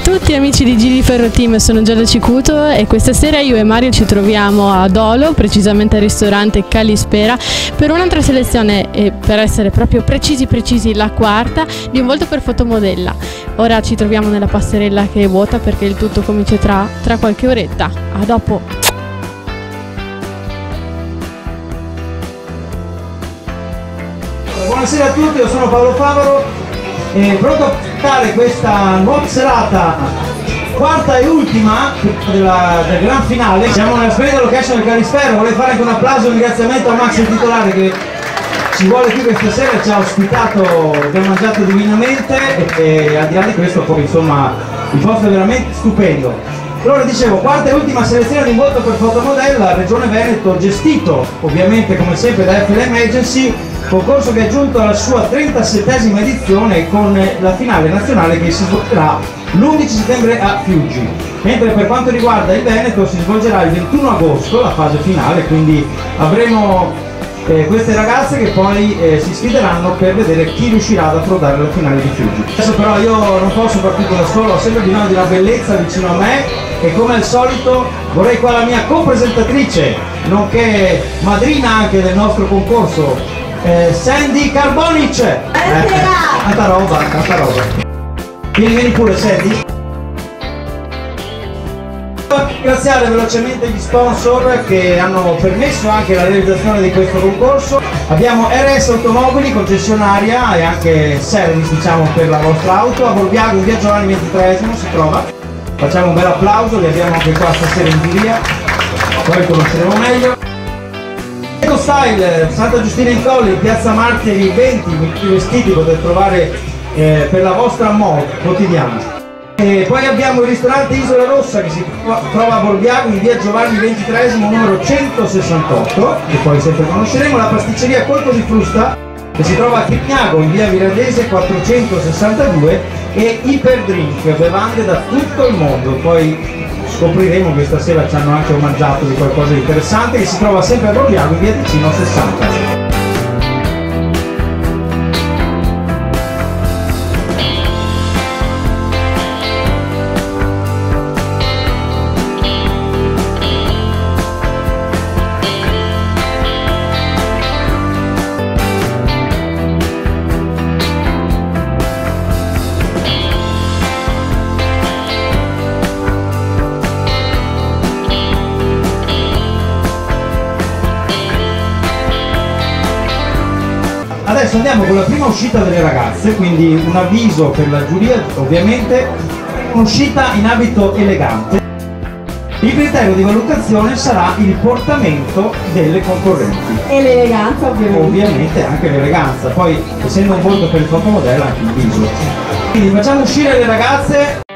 tutti amici di Gili Ferro Team, sono Giada Cicuto e questa sera io e Mario ci troviamo a Dolo, precisamente al ristorante Calispera, per un'altra selezione e per essere proprio precisi la quarta di un volto per fotomodella. Ora ci troviamo nella passerella che è vuota perché il tutto comincia tra qualche oretta. A dopo! Buonasera a tutti, io sono Paolo Favaro e pronto a presentare questa nuova serata, quarta e ultima del gran finale. Siamo nella splendida location del Calispera. Vorrei fare anche un applauso e un ringraziamento a Max il titolare che ci vuole qui questa sera, ci ha ospitato, abbiamo mangiato divinamente e al di là di questo poi insomma il posto è veramente stupendo. Allora dicevo, quarta e ultima selezione di voto per fotomodella, Regione Veneto, gestito ovviamente come sempre da FLM Agency, concorso che è giunto alla sua 37esima edizione con la finale nazionale che si svolgerà l'11 settembre a Fiuggi, mentre per quanto riguarda il Veneto si svolgerà il 21 agosto la fase finale, quindi avremo queste ragazze che poi si sfideranno per vedere chi riuscirà ad affrontare la finale di Fiuggi. Adesso però io non posso partire da solo, ho sempre bisogno di una bellezza vicino a me e come al solito vorrei qua la mia co-presentatrice, nonché madrina anche del nostro concorso, Sandy Carbonic. Tanta roba. Vieni pure Sandy. Ringraziare velocemente gli sponsor che hanno permesso anche la realizzazione di questo concorso. Abbiamo RS Automobili, concessionaria e anche service diciamo per la vostra auto, a Borbiago in via Giovanni XXIII si trova. Facciamo un bel applauso, li abbiamo anche qua stasera in giuria, poi conosceremo meglio. Eco Style, Santa Giustina in Colli, Piazza Martiri 20, i vestiti potete trovare per la vostra moda quotidiana. E poi abbiamo il ristorante Isola Rossa che si trova a Borbiago in via Giovanni XXIII numero 168, che poi sempre conosceremo, la pasticceria Colpo di Frusta che si trova a Chignago in via Viradese 462 e Iperdrink, bevande da tutto il mondo. Poi scopriremo che stasera ci hanno anche omaggiato di qualcosa di interessante, che si trova sempre a Borbiago in via Ticino 60. Adesso andiamo con la prima uscita delle ragazze, quindi un avviso per la giuria ovviamente, un'uscita in abito elegante. Il criterio di valutazione sarà il portamento delle concorrenti. E l'eleganza ovviamente. Ovviamente anche l'eleganza, poi essendo un volto per il fotomodello anche il viso. Quindi facciamo uscire le ragazze.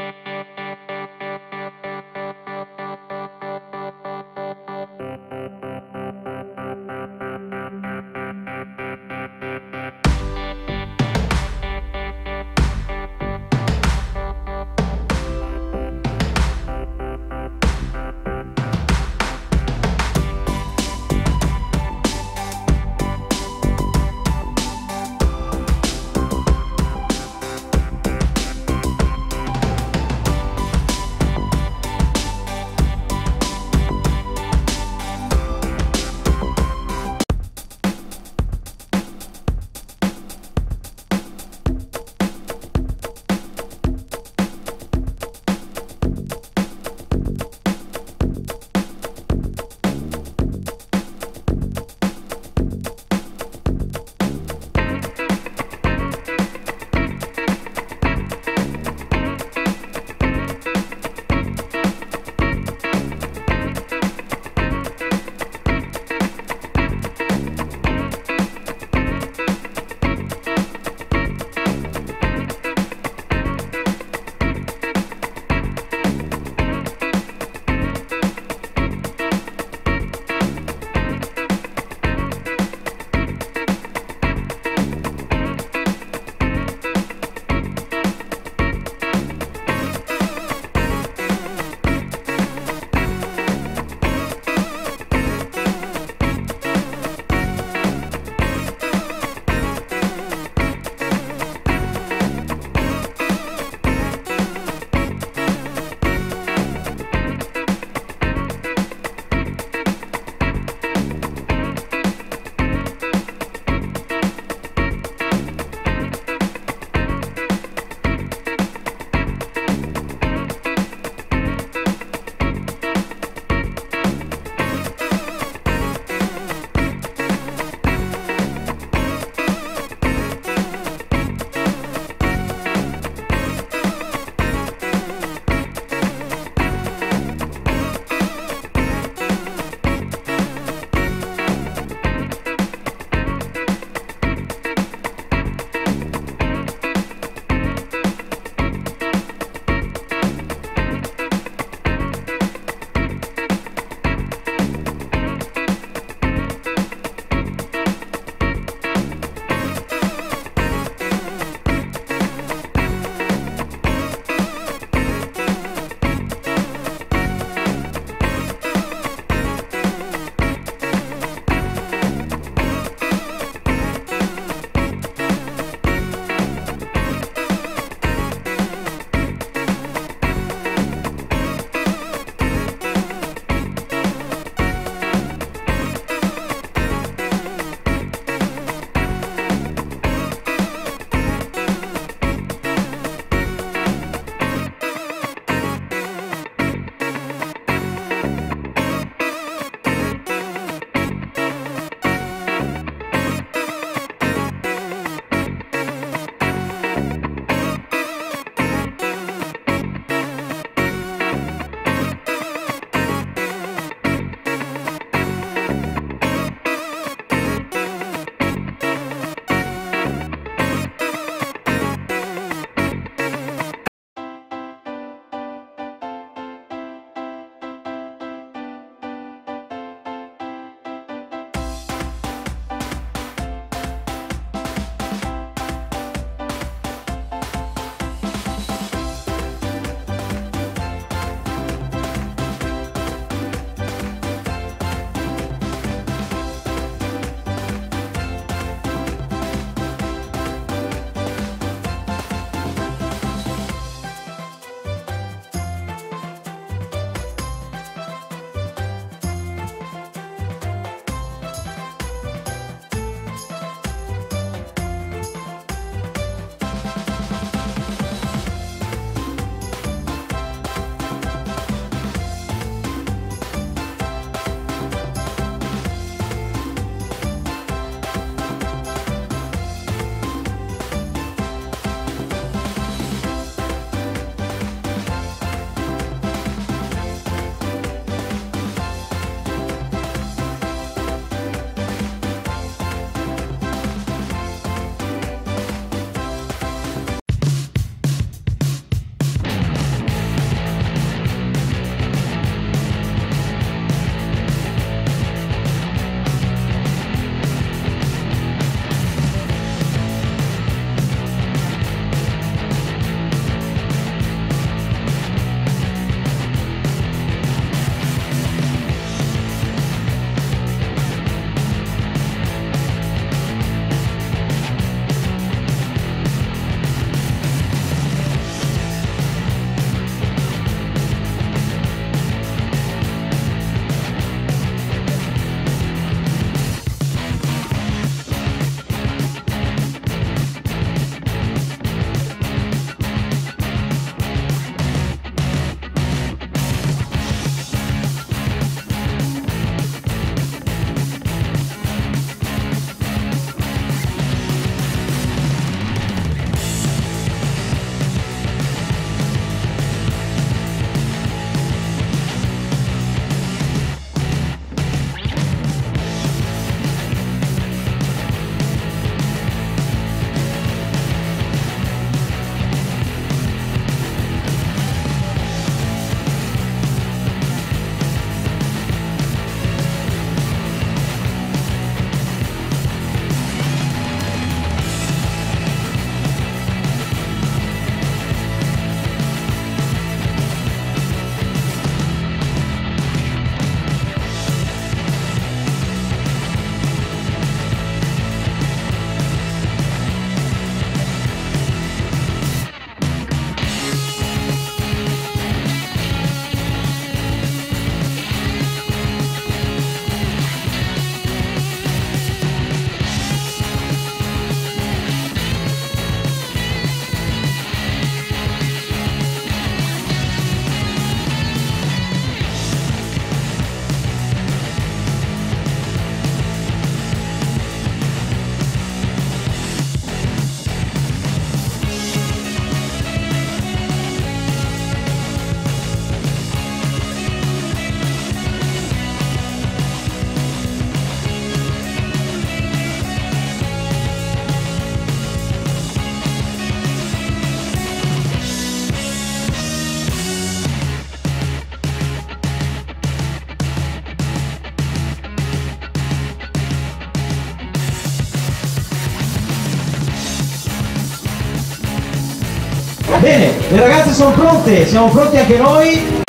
Bene, le ragazze sono pronte, siamo pronti anche noi.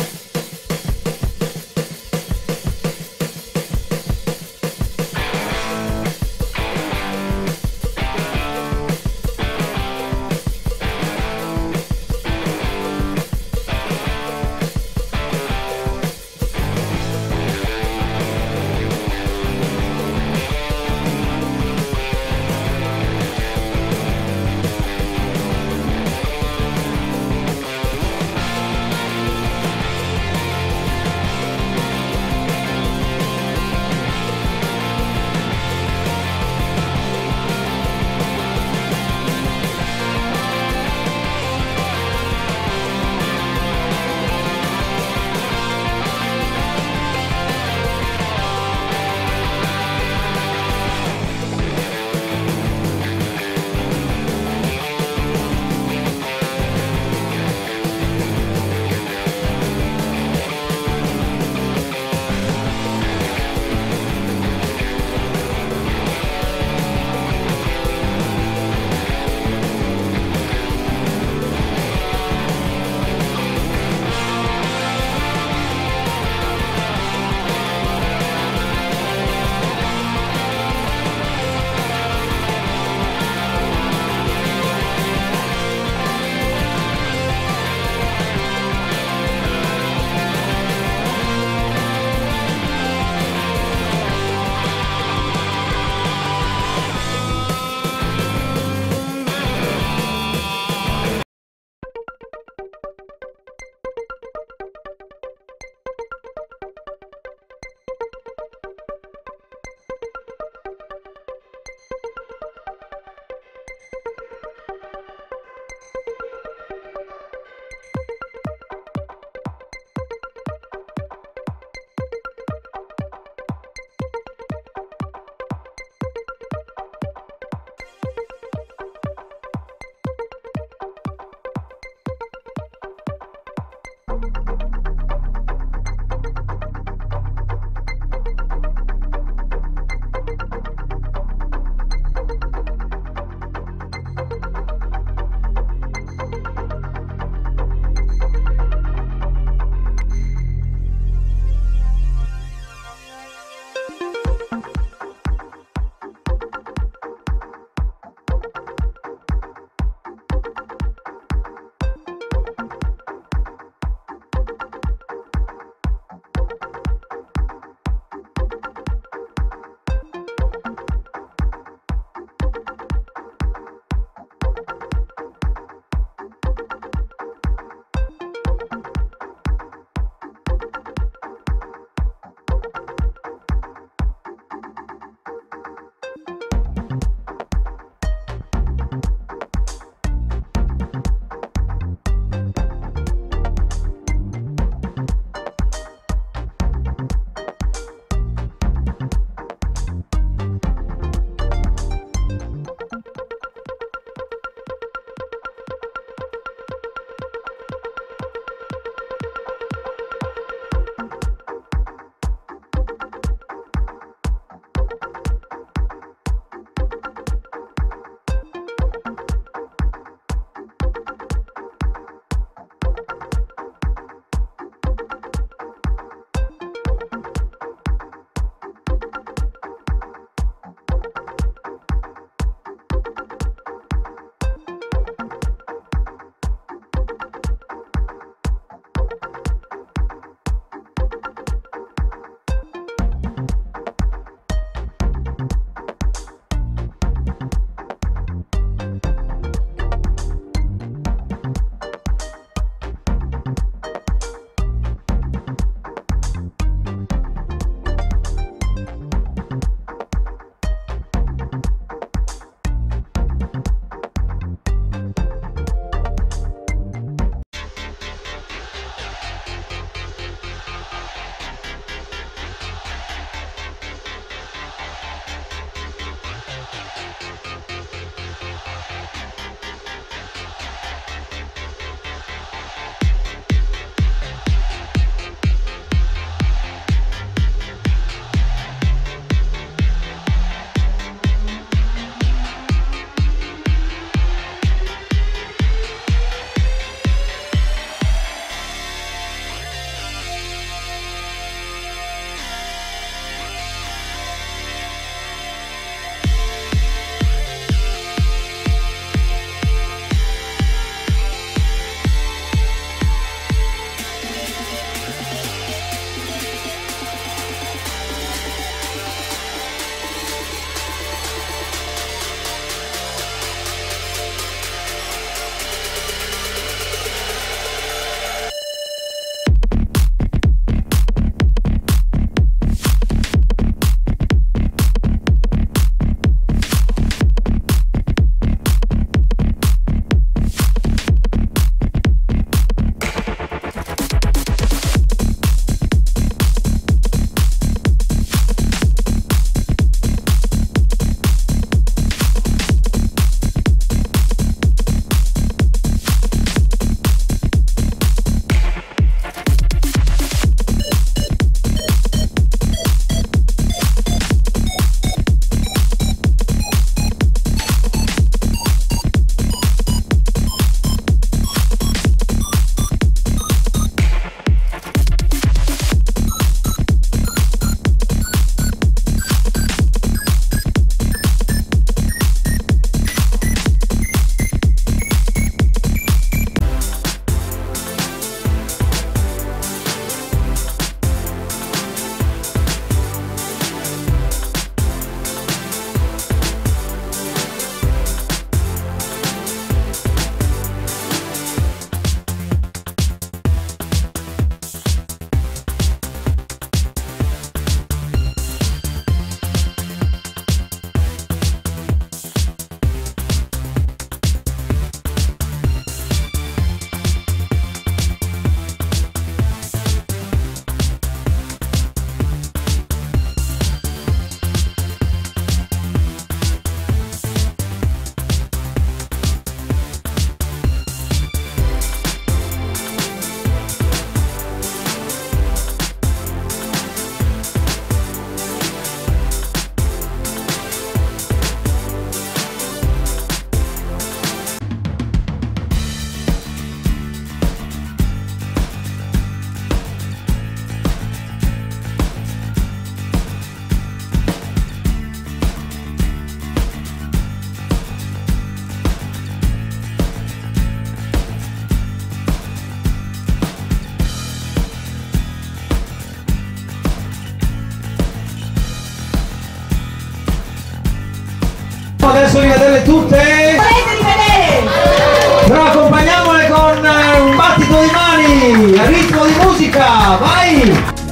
Avanti, a ritmo di musica, vai!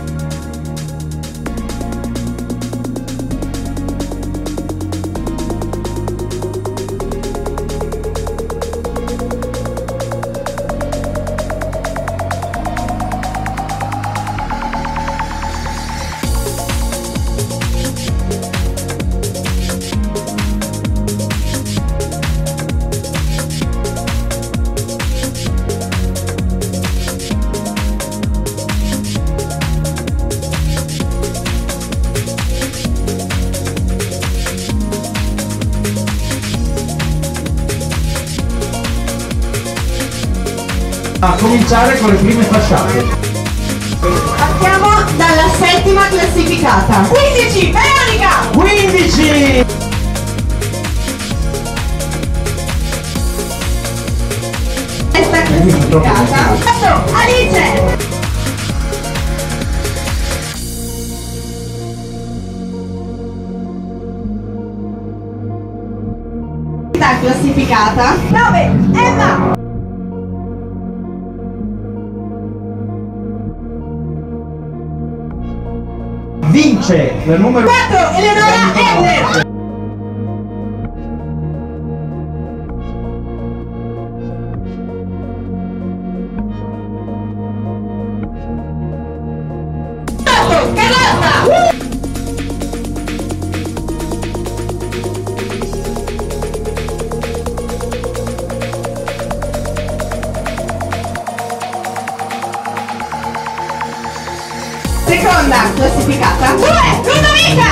A cominciare con le prime fasciate. Partiamo dalla settima classificata. 15, Veronica! 15! Sesta classificata. 8, Alice! Quinta classificata. 9, Emma! Vince la numero 4, Eleonora Ender! Carlotta! Seconda classificata. 2, Ludovica!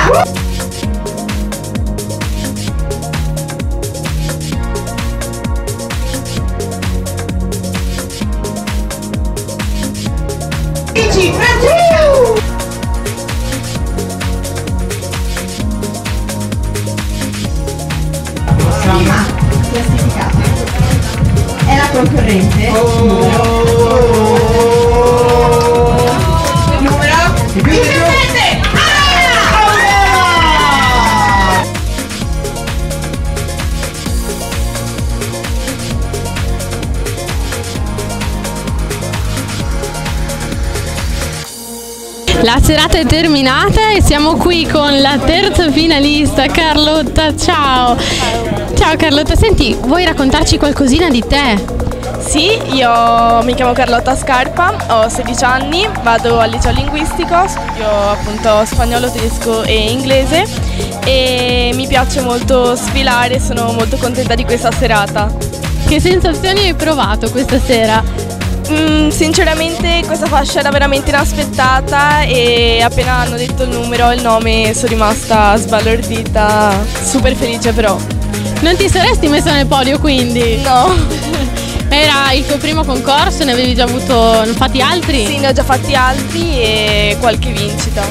Francesca! Prima classificata. È la concorrente. Numero 17! La serata è terminata e siamo qui con la terza finalista, Carlotta. Ciao! Ciao Carlotta, senti, vuoi raccontarci qualcosina di te? Sì, io mi chiamo Carlotta Scarpa, ho 16 anni, vado al liceo linguistico, studio appunto spagnolo, tedesco e inglese e mi piace molto sfilare, sono molto contenta di questa serata. Che sensazioni hai provato questa sera? Sinceramente questa fascia era veramente inaspettata e appena hanno detto il nome sono rimasta sbalordita, super felice però. Non ti saresti messa nel podio quindi? No. Era il tuo primo concorso, ne avevi già fatti altri? Sì, ne ho già fatti altri e qualche vincita.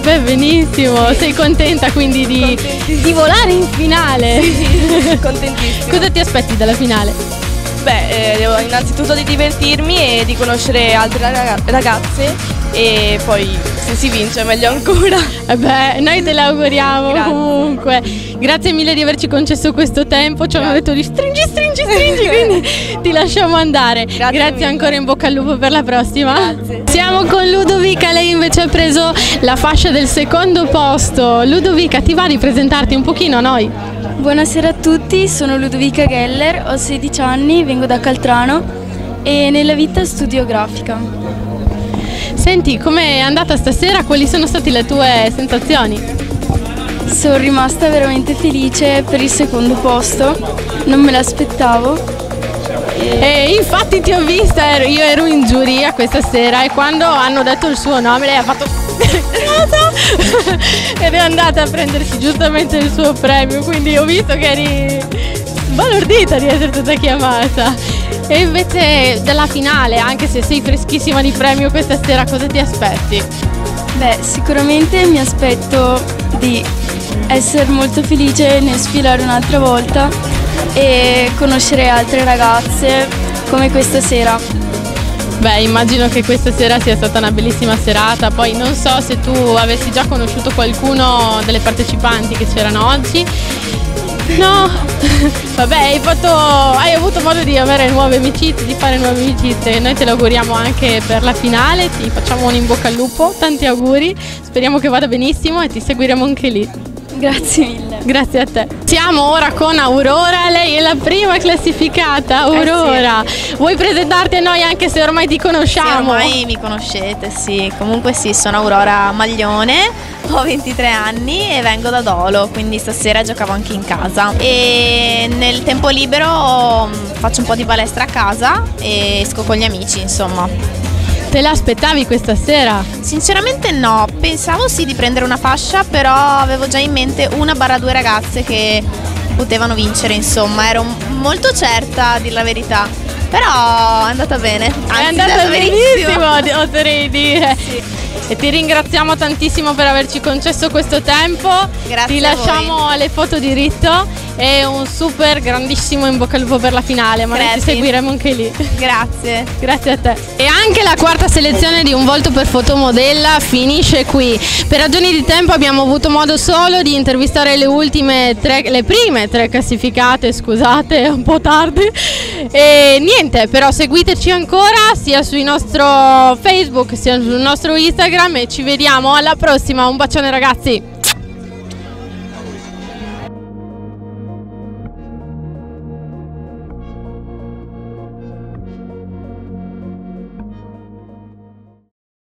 Beh, benissimo, sì. Sei contenta quindi di volare in finale? Sì, contentissima. Cosa ti aspetti dalla finale? Beh, innanzitutto di divertirmi e di conoscere altre ragazze e poi se si vince meglio ancora. Beh, noi te l'auguriamo. Grazie. Comunque. Grazie mille di averci concesso questo tempo, ci hanno detto di stringi, quindi ti lasciamo andare. Grazie ancora, in bocca al lupo per la prossima. Grazie. Siamo con Ludovica, lei invece ha preso la fascia del secondo posto. Ludovica, ti va di presentarti un pochino a noi? Buonasera a tutti, sono Ludovica Geller, ho 16 anni, vengo da Caltrano e nella vita studio grafica. Senti, com'è andata stasera? Quali sono state le tue sensazioni? Sono rimasta veramente felice per il secondo posto, non me l'aspettavo. E infatti ti ho vista, io ero in giuria questa sera e quando hanno detto il suo nome lei ha fatto ed è andata a prendersi giustamente il suo premio, quindi ho visto che eri sbalordita di essere stata chiamata. E invece della finale, anche se sei freschissima di premio questa sera, cosa ti aspetti? Beh, sicuramente mi aspetto di essere molto felice nel sfilare un'altra volta e conoscere altre ragazze come questa sera. Beh, immagino che questa sera sia stata una bellissima serata, poi non so se tu avessi già conosciuto qualcuno delle partecipanti che c'erano oggi. No, vabbè, hai avuto modo di avere nuove amicizie, di fare nuove amicizie. Noi te lo auguriamo anche per la finale, ti facciamo un in bocca al lupo, tanti auguri, speriamo che vada benissimo e ti seguiremo anche lì. Grazie mille. Grazie a te. Siamo ora con Aurora, lei è la prima classificata. Aurora, vuoi presentarti a noi anche se ormai ti conosciamo? Sì, ormai mi conoscete, sì. Comunque sì, sono Aurora Maglione, ho 23 anni e vengo da Dolo, quindi stasera giocavo anche in casa. E nel tempo libero faccio un po' di palestra a casa e esco con gli amici, insomma. Te l'aspettavi questa sera? Sinceramente no, pensavo sì di prendere una fascia, però avevo già in mente 1/2 ragazze che potevano vincere, insomma, ero molto certa a dir la verità, però è andata bene. È andata benissimo, oserei dire. Sì. E ti ringraziamo tantissimo per averci concesso questo tempo. Grazie. Ti lasciamo alle foto diritto e un super grandissimo in bocca al lupo per la finale, ma noi ti seguiremo anche lì. Grazie. Grazie a te. E anche la quarta selezione di Un volto per fotomodella finisce qui. Per ragioni di tempo abbiamo avuto modo solo di intervistare le prime tre classificate, scusate, è un po' tardi. E niente, però seguiteci ancora sia sul nostro Facebook sia sul nostro Instagram e ci vediamo alla prossima. Un bacione ragazzi.